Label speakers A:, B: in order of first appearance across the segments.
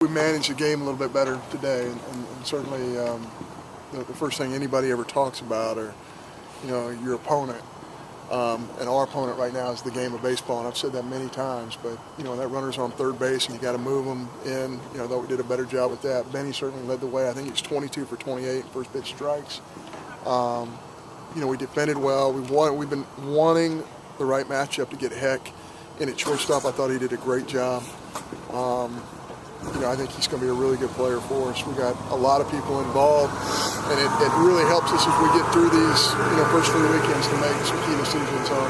A: We managed the game a little bit better today, and certainly the first thing anybody ever talks about are, your opponent. And our opponent right now is the game of baseball, and I've said that many times. But that runner's on third base, and you got to move them in. Though we did a better job with that. Benny certainly led the way. I think he's 22 for 28 first pitch strikes. We defended well. We've been wanting the right matchup to get Heck in at shortstop. I thought he did a great job. I think he's going to be a really good player for us. We got a lot of people involved, and it really helps us as we get through these first 3 weekends to make some key decisions on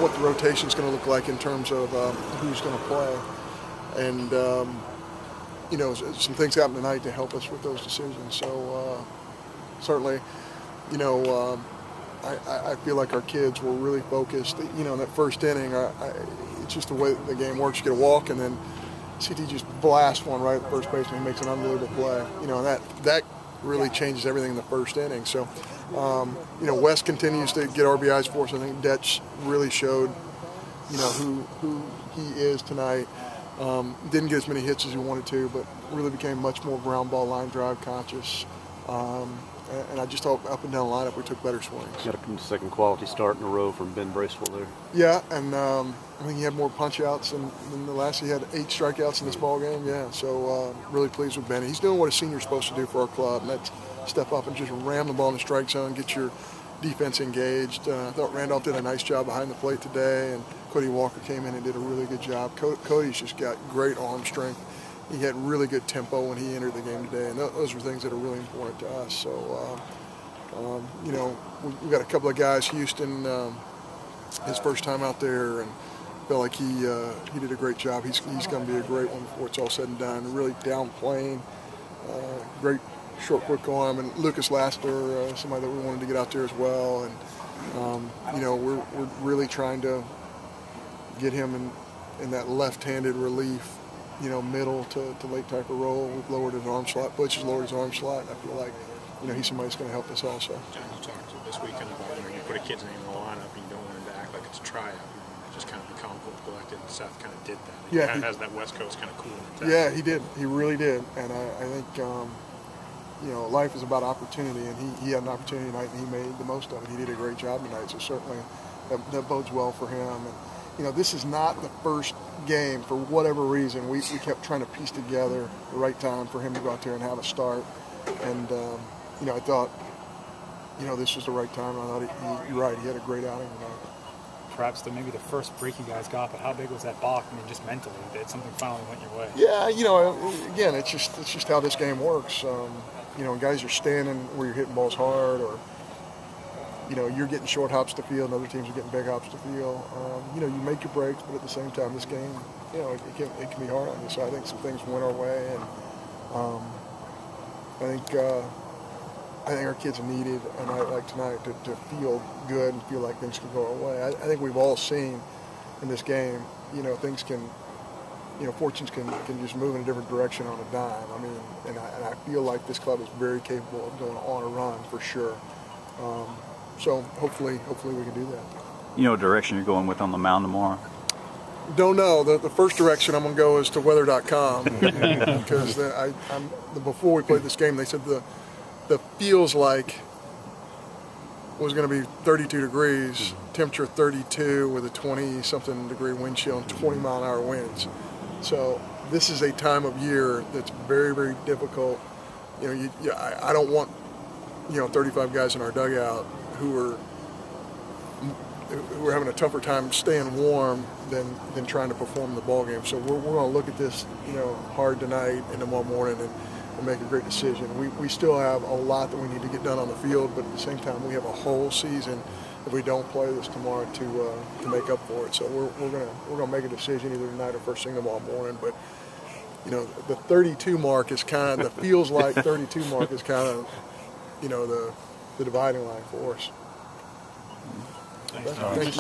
A: what the rotation is going to look like in terms of who's going to play. And some things happened tonight to help us with those decisions. So certainly, I feel like our kids were really focused. In that first inning, it's just the way the game works. You get a walk, and then CT just blasts one right at the first baseman. He makes an unbelievable play. And that really changes everything in the first inning. So, West continues to get RBIs for us. I think Detch really showed, who he is tonight. Didn't get as many hits as he wanted to, but really became much more ground ball, line drive conscious. And I just thought up and down the lineup we took better swings.
B: Got a second quality start in a row from Ben Bracewell there.
A: Yeah, and I think he had more punch outs than the last. He had 8 strikeouts in this ball game. Yeah, so really pleased with Benny. He's doing what a senior's supposed to do for our club, and that's step up and just ram the ball in the strike zone, get your defense engaged. I thought Randolph did a nice job behind the plate today, and Cody Walker came in and did a really good job. Cody's just got great arm strength. He had really good tempo when he entered the game today, and those are things that are really important to us. So, we got a couple of guys. Houston, his first time out there, and felt like he did a great job. He's going to be a great one before it's all said and done. Really downplaying, great short quick arm, and Lucas Laster, somebody that we wanted to get out there as well. And we're really trying to get him in that left-handed relief. Middle to late type of role. We've lowered his arm slot. Butch has lowered his arm slot. I feel like, he's somebody that's going to help us also.
C: John, you talked this weekend about, you put a kid's name in the lineup and you don't want him to act like it's a tryout. You just kind of be calm, cool, collected. And Seth kind of did that. He kind of has that West Coast kind of cool mentality.
A: Yeah, he did. He really did. And I think, life is about opportunity, and he had an opportunity tonight, and he made the most of it. He did a great job tonight, so certainly that bodes well for him. And, this is not the first game. For whatever reason, we kept trying to piece together the right time for him to go out there and have a start. And, I thought, this was the right time. And I thought, you're right, he had a great outing tonight.
D: Perhaps maybe the first break you guys got, but how big was that balk? Just mentally, did something finally went your way?
A: Yeah, again, it's just how this game works. Guys are standing where you're hitting balls hard, or you're getting short hops to field, and other teams are getting big hops to field. You make your breaks, but at the same time, this game, it can be hard on you. So I think some things went our way, and I think our kids needed a night like tonight to feel good and feel like things can go our way. I think we've all seen in this game, things can, fortunes can just move in a different direction on a dime. And I feel like this club is very capable of going on a run for sure. So hopefully we can do that.
E: Direction you're going with on the mound tomorrow?
A: Don't know. The first direction I'm going to go is to weather.com because before we played this game, they said the feels like was going to be 32 degrees, temperature 32 with a 20-something degree wind chill and 20-mile-an-hour winds. So this is a time of year that's very, very difficult. I don't want 35 guys in our dugout who are having a tougher time staying warm than trying to perform the ball game. So we're going to look at this, hard tonight and tomorrow morning and make a great decision. We still have a lot that we need to get done on the field, but at the same time, we have a whole season if we don't play this tomorrow to make up for it. So we're gonna make a decision either tonight or first thing tomorrow morning. But the 32 mark is kind of the feels like 32 mark is kind of the dividing line for us.
D: Thanks.
A: Thank you.